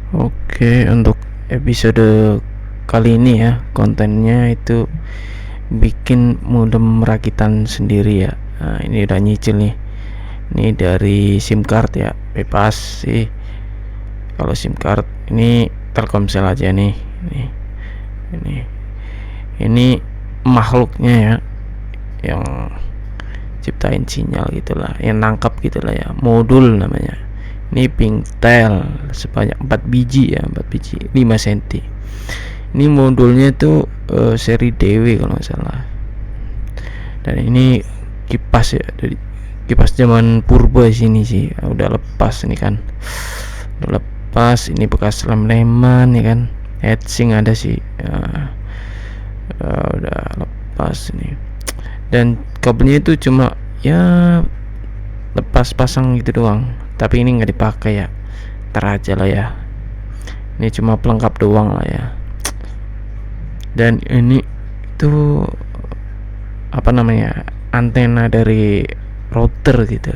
Oke, untuk episode kali ini ya, kontennya itu bikin modem rakitan sendiri ya. Nah, ini udah nyicil nih. Ini dari SIM card ya, bebas sih. Kalau SIM card ini Telkomsel aja nih. Ini, ini makhluknya ya, yang ciptain sinyal gitulah, yang nangkap gitulah ya. Modul namanya. Ini Pinktel sebanyak 4 biji ya, 4 biji 5 cm. Ini modulnya tuh seri DW kalau nggak salah. Dan ini kipas ya, dari kipas zaman purba sini sih. Udah lepas ini kan. Udah lepas, ini bekas lem-leman ya kan. Heatsink ada sih. Udah lepas ini. Dan kabelnya itu cuma ya lepas pasang gitu doang. Tapi ini nggak dipakai ya. Ntar aja lah ya. Ini cuma pelengkap doang lah ya. Dan ini tuh apa namanya, antena dari router gitu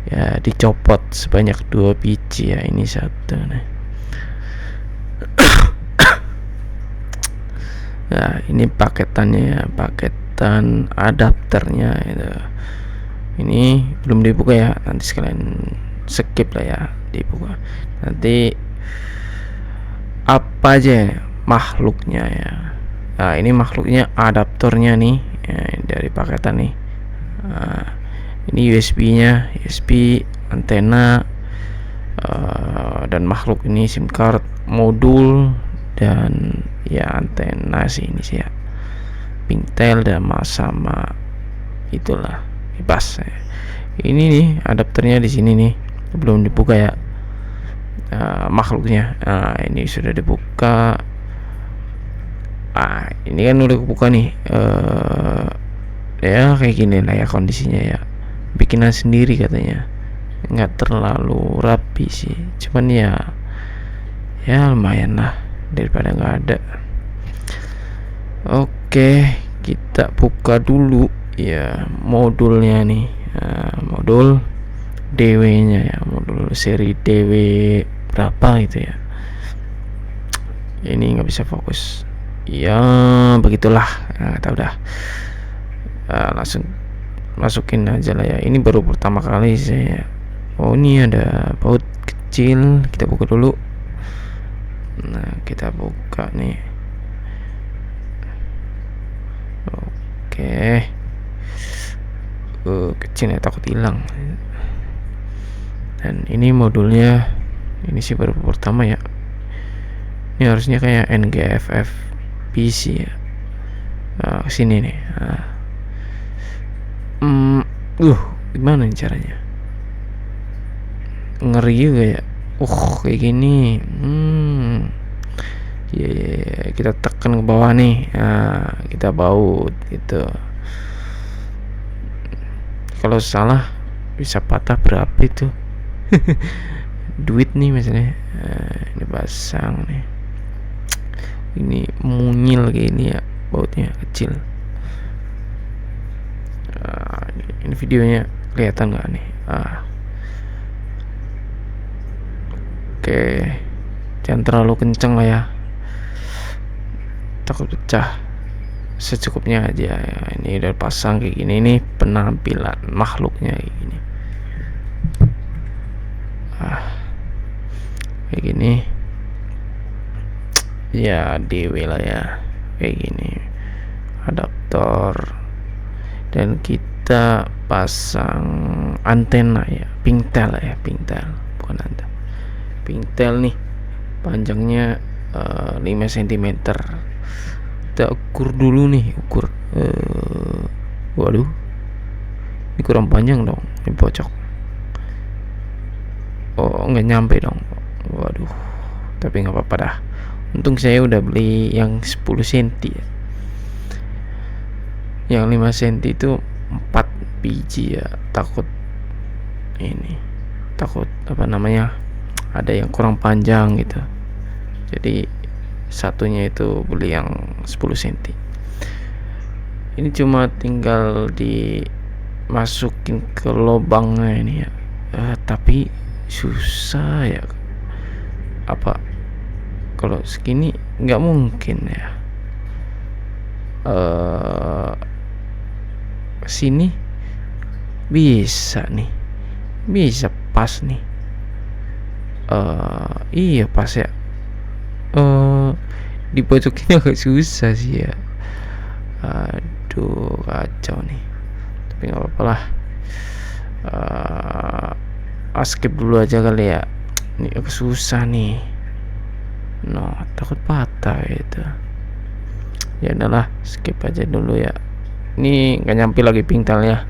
ya, dicopot sebanyak 2 biji ya. Ini satu nih. Nah, ini paketannya ya, paketan adapternya itu. Ini belum dibuka ya, nanti sekalian skip lah ya, dibuka nanti apa aja makhluknya ya. Nah, ini makhluknya adaptornya nih ya, dari paketan nih. Nah, ini USB-nya, USB, antena, dan makhluk ini SIM card, modul, dan ya antena sih ini sih ya. Pinktel dan sama itulah, bebas. Ini nih adapternya di sini nih, belum dibuka ya. Makhluknya, ini sudah dibuka. Ini kan udah kebuka nih. Ya kayak gini lah ya kondisinya ya, bikinan sendiri katanya, nggak terlalu rapi sih, cuman ya lumayan lah daripada nggak ada. Oke, kita buka dulu ya modulnya nih. Modul DW nya ya, modul seri DW berapa gitu ya. Ini nggak bisa fokus ya, begitulah. Kita udah langsung masukin aja lah ya. Ini baru pertama kali saya. Oh, ini ada baut kecil, kita buka dulu. Nah, kita buka nih. Oke. Kecil ya, takut hilang. Dan ini modulnya, ini sih baru pertama ya. Ini harusnya kayak NGFF PC ya. Sini nih. Gimana nih caranya? Ngeri juga ya. Kayak gini. Ya, kita tekan ke bawah nih. Kita baut gitu. Kalau salah bisa patah berapa itu? Duit nih misalnya. Ini pasang nih. Ini munyil kayak ini ya, bautnya kecil. Ini videonya kelihatan nggak nih? Oke, jangan terlalu kenceng lah ya, takut pecah. Secukupnya aja ya. Ini udah pasang kayak gini nih, penampilan makhluknya kayak gini. Kayak gini ya, DW lah ya, kayak gini adaptor. Dan kita pasang antena ya, Pinktel ya, Pinktel bukan antena. Pinktel nih, panjangnya 5 cm. Kita ukur dulu nih, waduh, ini kurang panjang dong, ini pocok. Nggak nyampe dong, waduh. Tapi nggak apa-apa dah, untung saya udah beli yang 10 cm ya. Yang 5 cm itu 4 biji ya, takut apa namanya, ada yang kurang panjang gitu. Jadi satunya itu beli yang 10 cm. Ini cuma tinggal dimasukin ke lubangnya ini ya. Tapi susah ya, apa apa kalau segini nggak mungkin ya. Sini bisa nih, bisa pas nih. Iya pas ya. Di pojok ini agak susah sih ya. Aduh kacau nih, tapi nggak apa-apa lah. Skip dulu aja kali ya, ini agak susah nih. Takut patah gitu. Ya udahlah, skip aja dulu ya. Ini nggak nyampe lagi pingtalnya.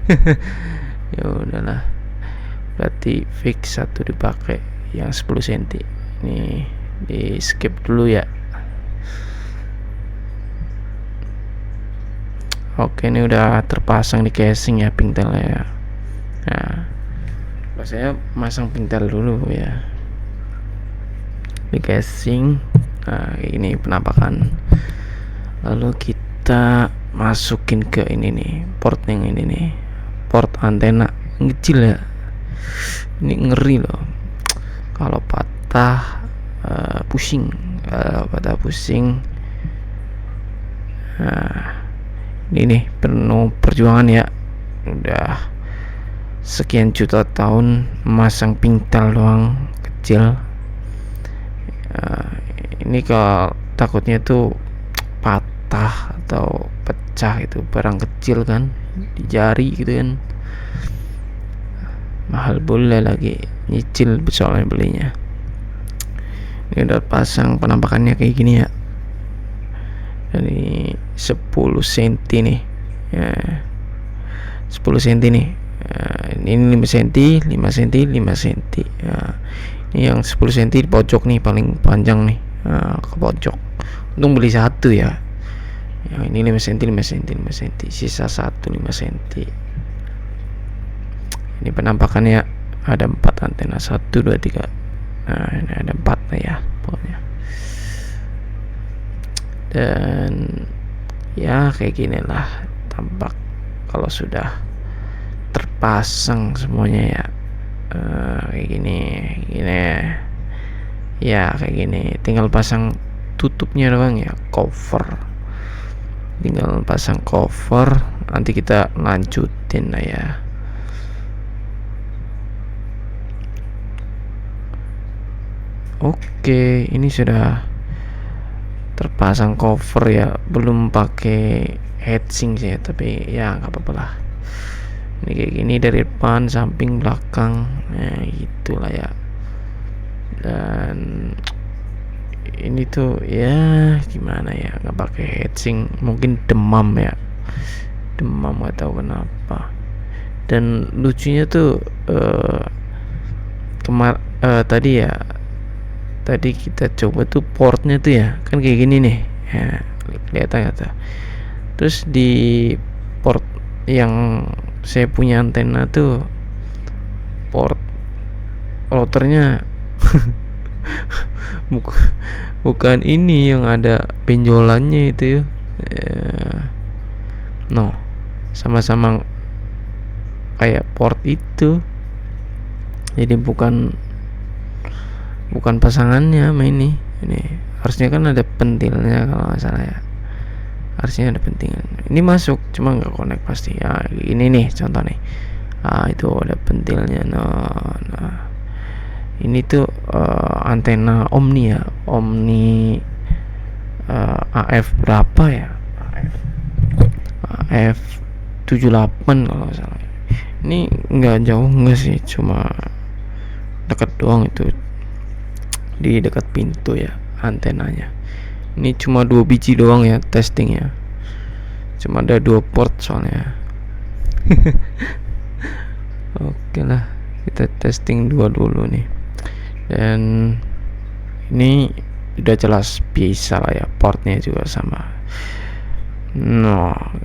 Ya udahlah, berarti fix satu dipakai yang 10 cm. Ini di skip dulu ya. Oke, ini udah terpasang di casing ya pingtalnya ya. Nah, saya masang pingtal dulu ya di casing. Nah, ini penampakan. Lalu kita masukin ke ini nih, port yang ini nih, port antena kecil ya. Ini ngeri loh kalau patah, pusing. Patah pusing. Nah, ini nih penuh perjuangan ya. Udah sekian juta tahun masang pingtal doang kecil. Ini kalau takutnya tuh patah atau pecah, itu barang kecil kan, di jari gitu kan, mahal boleh lagi, nyicil soalnya belinya. Ini udah pasang penampakannya kayak gini ya. Dari 10 cm nih ya, 10 cm nih. Ini 5 cm, 5 cm, 5 cm ya. Ini yang 10 cm di pojok nih, paling panjang nih, ke pojok. Untung beli satu ya. Yang ini 5 cm, 5 cm, 5 cm, sisa 1 5 cm. Ini penampakannya ada 4 antena, 1 2 3. Nah, ini ada 4 lah ya pokoknya. Dan ya kayak gini lah tampak kalau sudah terpasang semuanya ya. Kayak gini ya, kayak gini. Tinggal pasang tutupnya doang ya, cover. Tinggal pasang cover, nanti kita lanjutin lah ya. Oke, ini sudah terpasang cover ya, belum pakai heatsink sih ya, tapi ya nggak apa-apa lah. Ini kayak gini dari depan, samping, belakang, nah gitulah ya. Dan ini tuh ya gimana ya, nggak pakai heatsink, mungkin demam ya, demam nggak tahu kenapa. Dan lucunya tuh tadi kita coba tuh portnya tuh ya, kan kayak gini nih ya, kelihatan nggak tuh. Terus di port yang saya punya antena tuh, port routernya bukan ini yang ada benjolannya itu ya. Sama-sama kayak port itu, jadi bukan pasangannya sama ini harusnya kan ada pentilnya kalau nggak salah ya, harusnya ada pentilnya. Ini masuk cuma nggak connect pasti ya. Ini nih contoh nih, itu ada pentilnya. Nah ini tuh antena Omni ya, Omni AF berapa ya, AF 78 kalau nggak salah. Ini nggak jauh, nggak sih, cuma dekat doang, itu di dekat pintu ya antenanya. Ini cuma 2 biji doang ya testingnya, cuma ada 2 port soalnya. Oke lah, kita testing 2 dulu nih. Dan ini udah jelas bisa lah ya, portnya juga sama.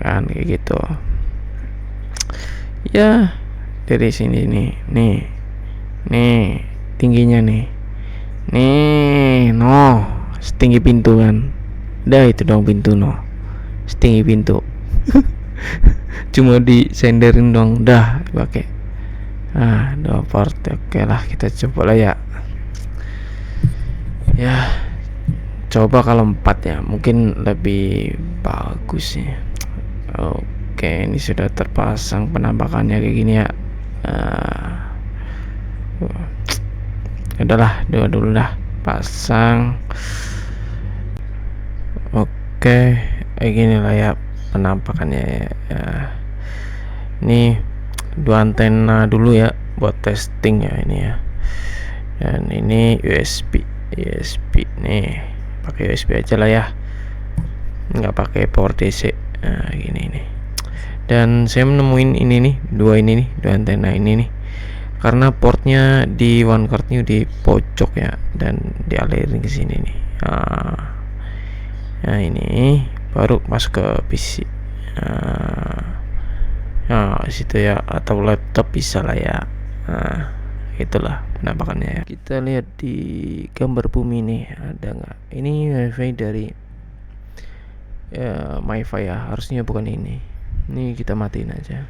Kan kayak gitu ya. Dari sini nih tingginya nih setinggi pintu kan. Udah itu dong pintu, setinggi pintu. Cuma disenderin dong, dah pakai 2 port. Oke lah, kita coba lah ya. Ya, coba kalau 4 ya mungkin lebih bagus ya. Oke, ini sudah terpasang penampakannya kayak gini ya. Udahlah, dua dulu dah pasang. Oke, kayak gini lah ya penampakannya ya. Ini dua antena dulu ya buat testing ya ini ya. Dan ini USB nih, pakai USB aja lah ya, nggak pakai power DC. Nah gini nih. Dan saya menemuin ini nih, dua antena ini nih, karena portnya di one cardnya di pojok ya, dan dialirin ke sini nih. Nah ini baru masuk ke PC. Nah situ ya, atau laptop bisa lah ya. Nah itulah penampakannya ya. Kita lihat di gambar bumi nih, ada nggak? Ini wifi dari ya, MiFi ya, harusnya bukan ini. Ini kita matiin aja.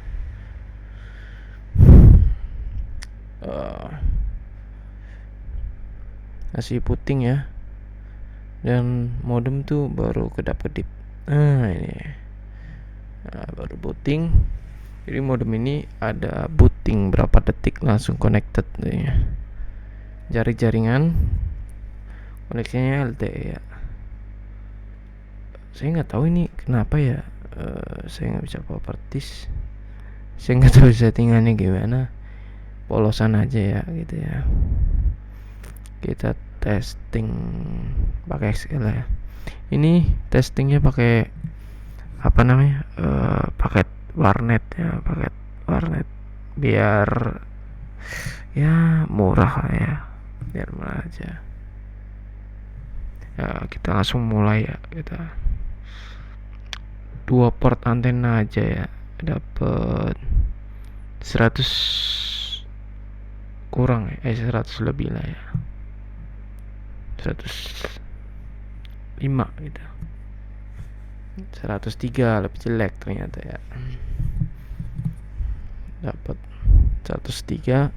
Masih puting ya, dan modem tuh baru kedap-kedip. Ini baru booting. Jadi modem ini ada booting berapa detik langsung connected ya. Jaringan koneksinya LTE ya. Saya nggak tahu ini kenapa ya. Saya nggak bisa properties. Saya nggak tahu settingannya gimana. Polosan aja ya gitu ya. Kita testing pakai XL ya. Ini testingnya pakai apa namanya? Paket warnet ya, paket warnet biar ya murah lah ya, biar murah aja ya. Kita langsung mulai ya. Kita 2 port antena aja ya, dapat 100 kurang ya, 100 lebih lah ya, 105 gitu. 103 lebih jelek ternyata ya. Dapat 103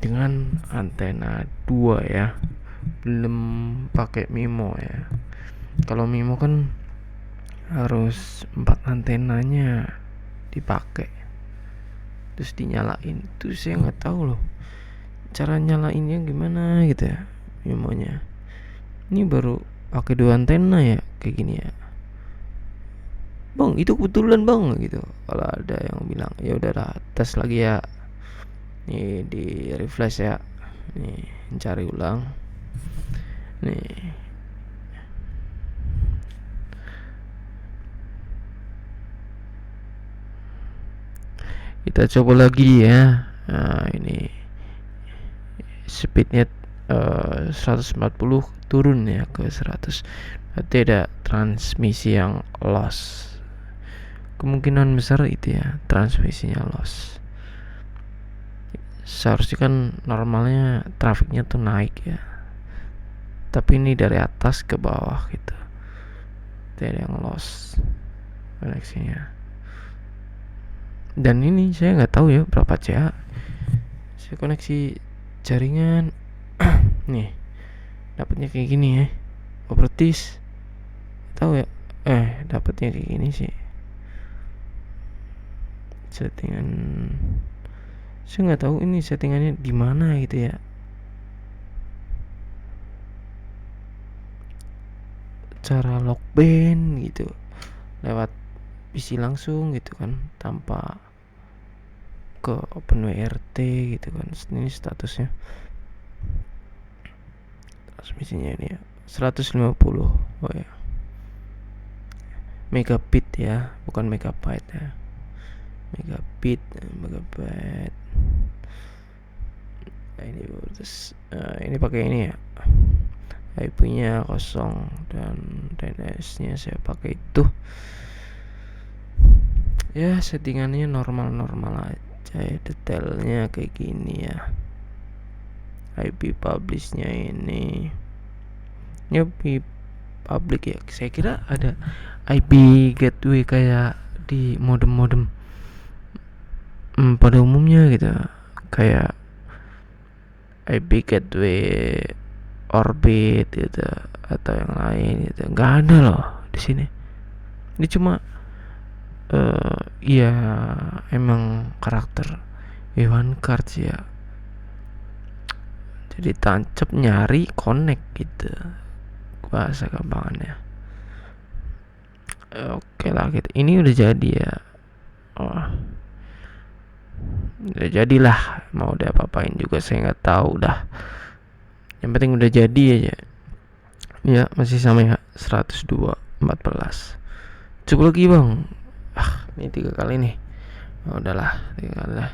dengan antena 2 ya, belum pakai MIMO ya. Kalau MIMO kan harus 4 antenanya dipakai terus dinyalain. Itu saya nggak tahu loh cara nyalainnya gimana gitu ya MIMO-nya. Ini baru pakai 2 antena ya kayak gini ya. Bang, itu kebetulan bang gitu. Kalau ada yang bilang ya udah tes lagi ya. Nih di refresh ya. Nih cari ulang. Nih. Kita coba lagi ya. Nah, ini speednya 140 turun ya ke 100. Berarti ada transmisi yang loss. Kemungkinan besar itu ya, transmisinya loss. Seharusnya kan normalnya trafiknya tuh naik ya, tapi ini dari atas ke bawah gitu, tidak ada yang loss koneksinya. Dan ini saya nggak tahu ya berapa CA. Saya koneksi jaringan nih dapatnya kayak gini ya. Properties tahu ya, dapatnya kayak gini sih. Settingan saya nggak tahu ini settingannya di mana gitu ya. Cara lock band gitu lewat PC langsung gitu kan, tanpa ke OpenWRT gitu kan. Ini statusnya transmisinya ini ya 150. Oh ya, megabit ya, bukan megabyte ya. Megabit, megabyte. Nah, ini terus ini pakai ini ya, IP-nya 0 dan DNS-nya saya pakai itu. Ya settingannya normal-normal aja ya, detailnya kayak gini ya. IP publishnya ini IP public ya. Saya kira ada IP gateway kayak di modem-modem pada umumnya gitu, kayak IP gateway Orbit gitu atau yang lain gitu, nggak ada loh di sini. Ini cuma ya emang karakter Iwan Cards ya, jadi tancap nyari connect gitu bahasa gampangannya. Oke lah gitu, ini udah jadi ya. Oh, udah jadilah, mau udah apa-apain juga saya nggak tahu dah, yang penting udah jadi aja ya. Masih sama ya, 102.14. Cukup lagi bang. Ini 3 kali nih. Udahlah 3 kali lah.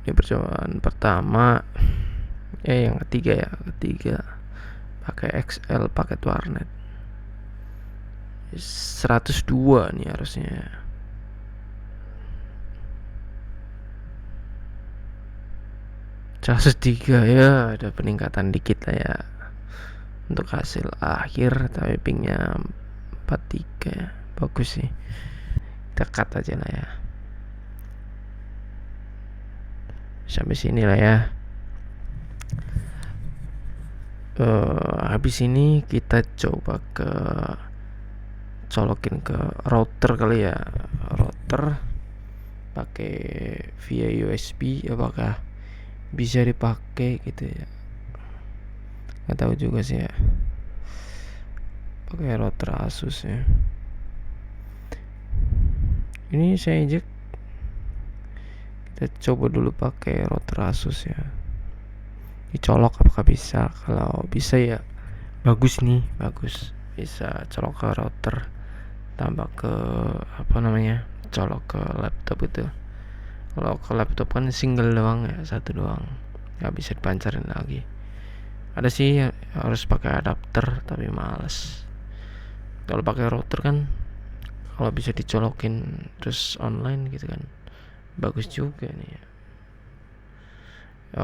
Ini percobaan pertama, yang ketiga ya, pakai XL paket warnet 102 nih harusnya. Kasus 3 ya, ada peningkatan dikit lah ya untuk hasil akhir, tapi pingnya 43 ya, bagus sih, kita cut aja lah ya sampai sini lah ya. Habis ini kita coba colokin ke router kali ya, router pakai via USB, apakah bisa dipakai gitu ya, nggak tahu juga sih ya, pakai router Asus ya. Ini saya injek, kita coba dulu pakai router Asus ya, dicolok apakah bisa. Kalau bisa ya bagus nih, bagus, bisa colok ke router, tambah ke colok ke laptop itu. Kalau ke laptop kan single doang ya, satu doang, nggak bisa dipancarin lagi. Ada sih harus pakai adapter tapi males. Kalau pakai router kan kalau bisa dicolokin terus online gitu kan, bagus juga nih ya.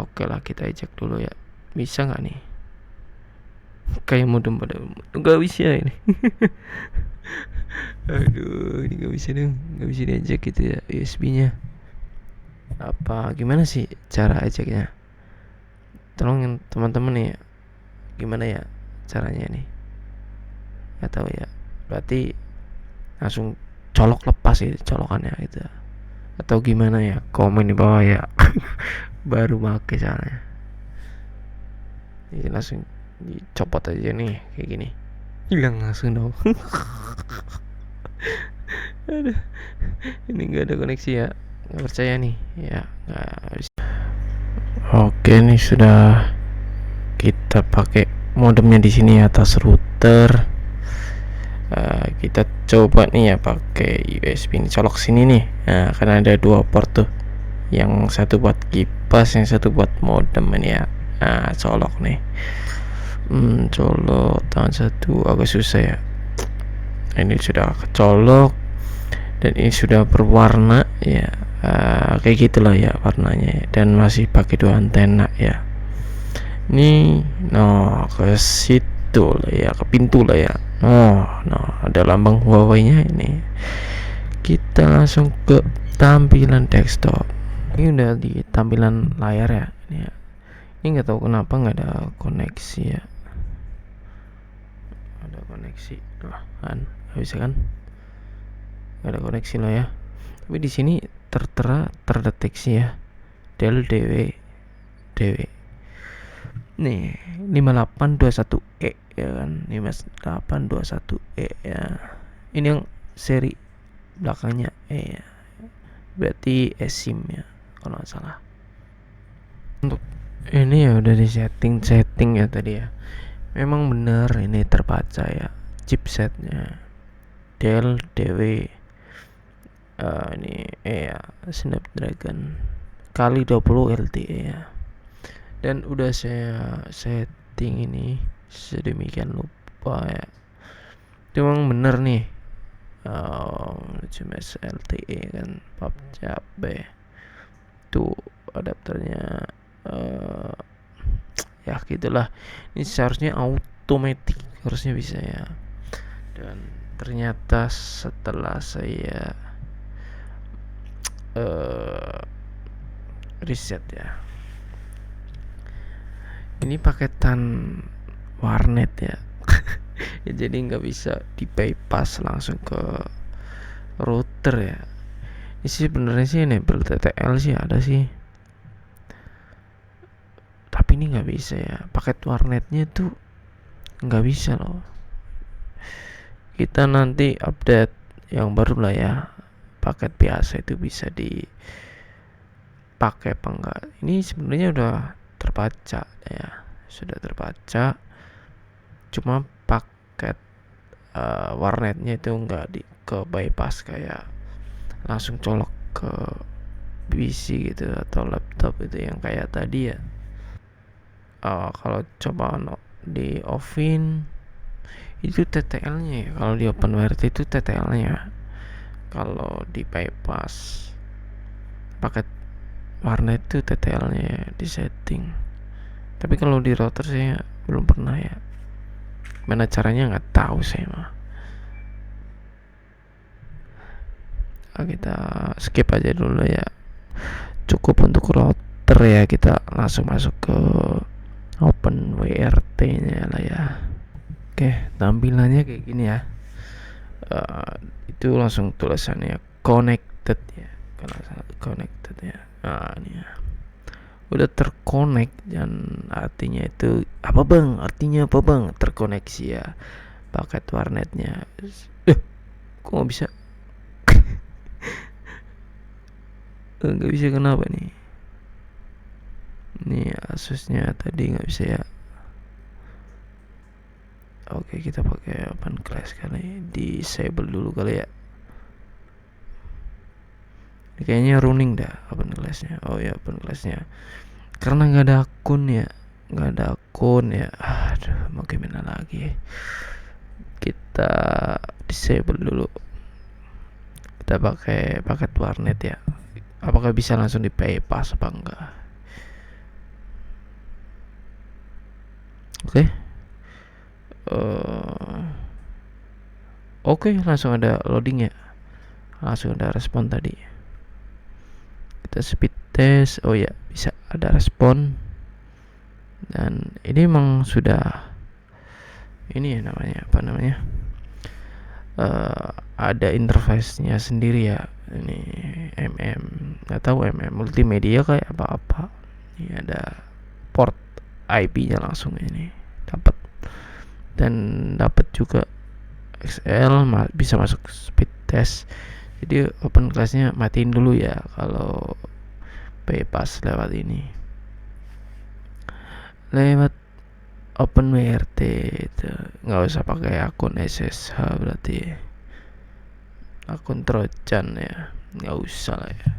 Oke lah, kita ejek dulu ya. Bisa nggak nih? Kayak modem pada nggak bisa ini. Aduh, ini nggak bisa dong, nggak bisa diajak gitu ya USB-nya. Apa gimana sih cara ajaknya? Tolongin teman-teman nih ya, gimana ya caranya nih? Nggak tahu ya. Berarti langsung colok lepas ya colokannya gitu, atau gimana ya? Komen di bawah ya. Baru make caranya. Jadi langsung dicopot aja nih kayak gini, hilang langsung dong. Aduh, ini nggak ada koneksi ya, nggak percaya nih ya, nggak bisa. Oke nih, sudah kita pakai modemnya di sini atas router. Kita coba nih ya pakai USB ini, colok sini nih. Nah, karena ada 2 port tuh, yang satu buat kipas, yang satu buat modem ini ya. Nah, colok nih. Colok tangan satu agak susah ya. Ini sudah kecolok dan ini sudah berwarna ya. Kayak gitulah ya warnanya ya. Dan masih pakai 2 antena ya. Ini ke situ lah ya, ke pintu lah ya. Ada lambang Huawei-nya ini. Kita langsung ke tampilan desktop. Ini udah di tampilan layar ya. Ini nggak tahu kenapa nggak ada koneksi ya. Ada koneksi lah kan, nggak bisa kan? Nggak ada koneksi loh ya. Tapi di sini tertera terdeteksi ya. Dell DW. Nih 5821E ya kan, 5821E ya. Ini yang seri belakangnya ya. Berarti eSIM ya kalau nggak salah. Untuk ini ya udah di setting ya tadi ya. Memang benar ini terbaca ya chipsetnya Dell DW. Ini ya Snapdragon kali 20 LTE ya. Dan udah saya setting ini sedemikian rupa ya. Memang bener nih, cuma LTE kan, PUBG tuh adapternya. Ya gitulah, ini seharusnya automatic, harusnya bisa ya. Dan ternyata setelah saya reset ya, Ini paketan warnet ya. Ya jadi nggak bisa di bypass langsung ke router ya. Ini sih sebenarnya sih enable TTL sih ada sih, tapi ini nggak bisa ya, paket warnetnya tuh nggak bisa loh. Kita nanti update yang baru lah ya, paket biasa itu bisa dipakai apa enggak. Ini sebenarnya udah terbaca ya, sudah terbaca, cuma paket warnetnya itu enggak ke bypass kayak langsung colok ke PC gitu atau laptop itu yang kayak tadi ya. Kalau coba di offin itu TTL-nya ya, kalau di OpenWrt itu TTL-nya, kalau di bypass paket warnet itu TTL-nya ya, di setting. Tapi kalau di router saya belum pernah ya, mana caranya nggak tahu saya mah. Kita skip aja dulu ya, cukup untuk router ya. Kita langsung masuk ke OpenWrt nya lah ya. Oke, tampilannya kayak gini ya. Itu langsung tulisannya connected ya, kalau connected ya. Nah, ini ya, udah terkonek, dan artinya itu apa bang? Artinya apa bang? Terkoneksi ya paket warnetnya. Kok nggak bisa? Nggak bisa kenapa nih? Ini Asusnya tadi nggak bisa ya. Oke, kita pakai open class kali, disable dulu kali ya. Ini kayaknya running dah open classnya. Oh ya, open classnya karena nggak ada akun ya, nggak ada akun ya. Aduh, mau gimana lagi? Kita disable dulu. Kita pakai paket warnet ya. Apakah bisa langsung di bypass apa enggak? Oke. Oke, langsung ada loading ya. Langsung ada respon tadi. Kita speed test. Oh ya, bisa ada respon. Dan ini memang sudah, ini ya namanya apa namanya? Ada interface-nya sendiri ya. Ini nggak tahu multimedia kayak apa. Ini ada port IP-nya langsung ini dapat, dan dapat juga XL, bisa masuk speed test. Jadi open class-nya matiin dulu ya kalau bypass lewat ini, lewat OpenWrt itu nggak usah pakai akun SSH, berarti akun Trojan ya, nggak usah lah ya.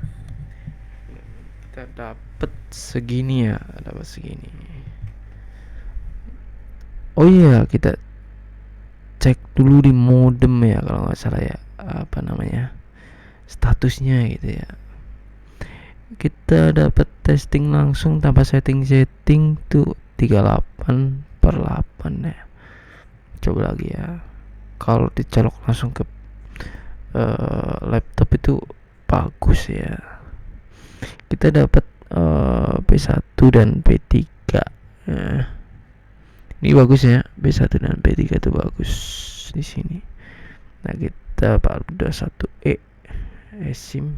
Kita dapat segini ya, dapat segini. Oh iya, kita cek dulu di modem ya kalau nggak salah ya, apa namanya, statusnya gitu ya. Kita dapat testing langsung tanpa setting tuh 38/8 ya. Coba lagi ya, kalau dicolok langsung ke laptop itu bagus ya. Kita dapat P1 dan P3 ya. Ini bagus ya, B1 dan B3 itu bagus di sini. Nah, kita 421E eSIM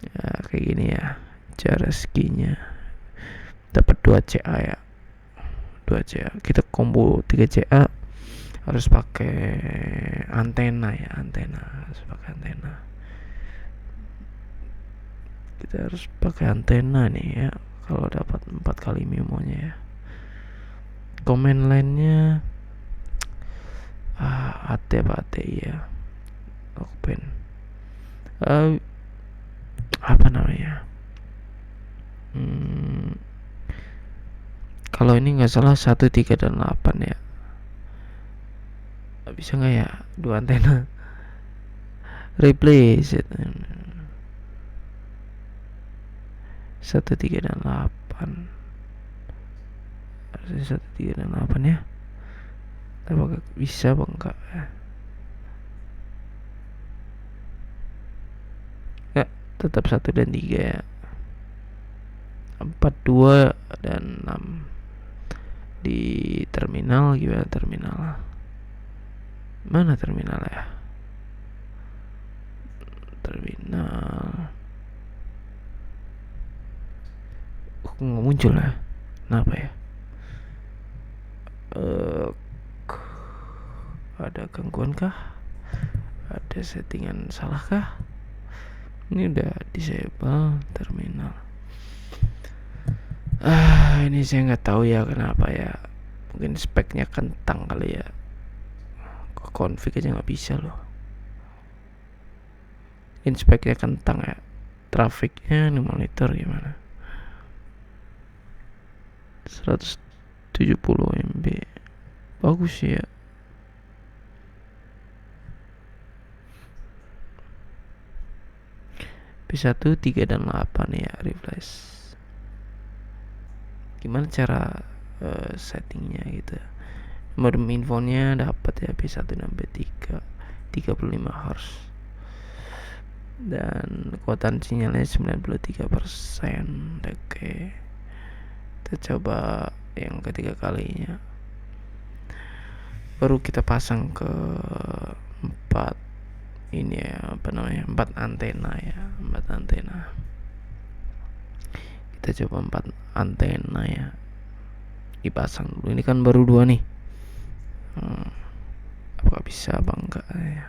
ya, kayak gini ya cara skinya. Dapat 2CA ya, 2CA. Kita combo 3CA harus pakai antena ya, harus pakai antena. Kita harus pakai antena nih ya kalau dapat 4 kali memonya ya. Command line-nya AT apa ATI ya, open apa namanya, kalau ini nggak salah 1, 3, dan 8 ya. Bisa nggak ya 2 antena? Replace it. 1, 3, dan 8. Harusnya 1, 3, dan 8 ya. Apakah bisa apa enggak ya? Tetap 1 dan 3 ya. 42 dan 6 di terminal. Gimana terminal? Mana terminal ya? Terminal kok nggak muncul ya? Kenapa ya? Ada gangguan kah? Ada settingan salah kah? Ini udah disable terminal. Ini saya nggak tahu ya kenapa ya. Mungkin speknya kentang kali ya. Kok config aja nggak bisa loh. Ini speknya kentang ya. Trafiknya ini monitor gimana? 170 MB. Bagus ya. P1, 3 dan 8 ya refresh. Gimana cara settingnya gitu? Modem infonya dapat ya P1 dan P3 35 Hz dan kekuatan sinyalnya 93%. Oke, kita coba yang ketiga kalinya, baru kita pasang ke 4 ini ya, 4 antena ya, 4 antena. Kita coba 4 antena ya dipasang dulu. Ini kan baru 2 nih. Apakah bisa apa enggak ya?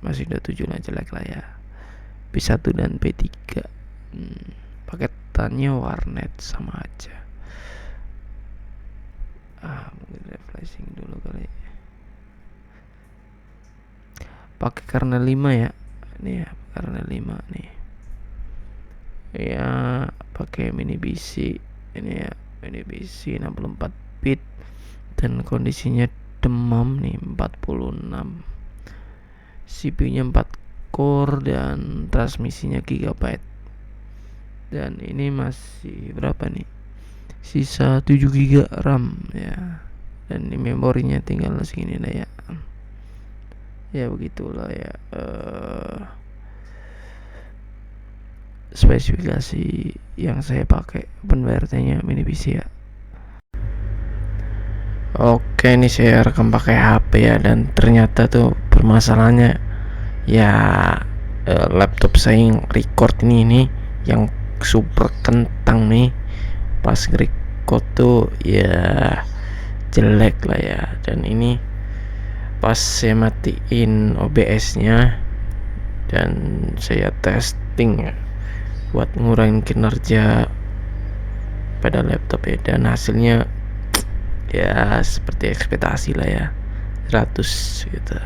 Masih udah 7 lah, jelek lah ya. P1 dan P3 paketannya warnet sama aja. Mungkin refreshing dulu kali. Pakai kernel 5 ya. Ini ya kernel 5 nih. Ya, pakai mini BC. Ini ya, mini BC 64 bit dan kondisinya demam nih 46. CPU-nya 4 core dan transmisinya gigabyte. Dan ini masih berapa nih? Sisa 7 GB RAM ya. Dan ini memorinya tinggal segini lah ya. Ya begitulah ya. Spesifikasi yang saya pakai OpenWRT-nya mini PC ya. Oke, ini saya rekam pakai HP ya, dan ternyata tuh permasalahannya ya laptop saya yang record ini yang super kentang nih, pas record tuh ya jelek lah ya. Dan ini pas saya matiin OBS-nya dan saya testing ya buat ngurangin kinerja pada laptop ya, dan hasilnya ya seperti ekspektasi lah ya, 100 gitu.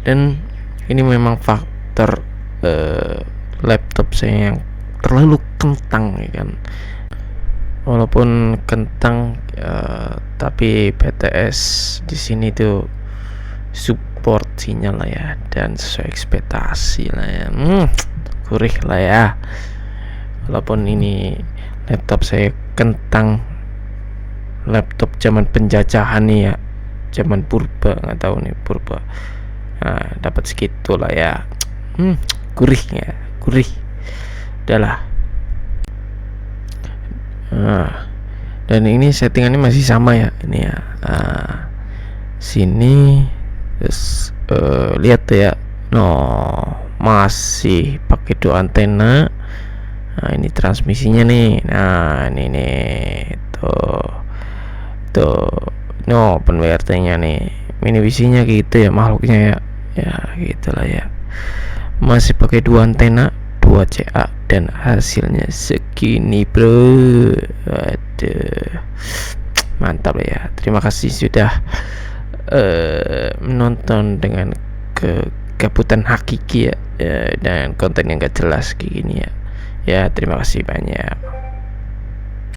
Dan ini memang faktor laptop saya yang terlalu kentang ya kan. Walaupun kentang tapi PTS di sini tuh support sinyal lah ya, dan sesuai ekspektasi lah ya. Gurih lah ya. Walaupun ini laptop saya kentang, laptop zaman penjajahan nih ya, zaman purba, nggak tahu nih purba. Dapat segitu lah ya. Gurihnya, gurih. Udahlah. Dan ini settingannya masih sama ya. Ini ya. Sini terus lihat ya. Masih pakai 2 antena. Ini transmisinya nih. Ini nih. Tuh. OpenWRT-nya nih. Mini PC-nya gitu ya, makhluknya ya. Ya, gitulah ya. Masih pakai 2 antena, 2 CA, dan hasilnya segini, bro. Waduh. Mantap ya. Terima kasih sudah menonton dengan kegabutan hakiki ya, dan konten yang gak jelas kayak gini ya. Ya, terima kasih banyak.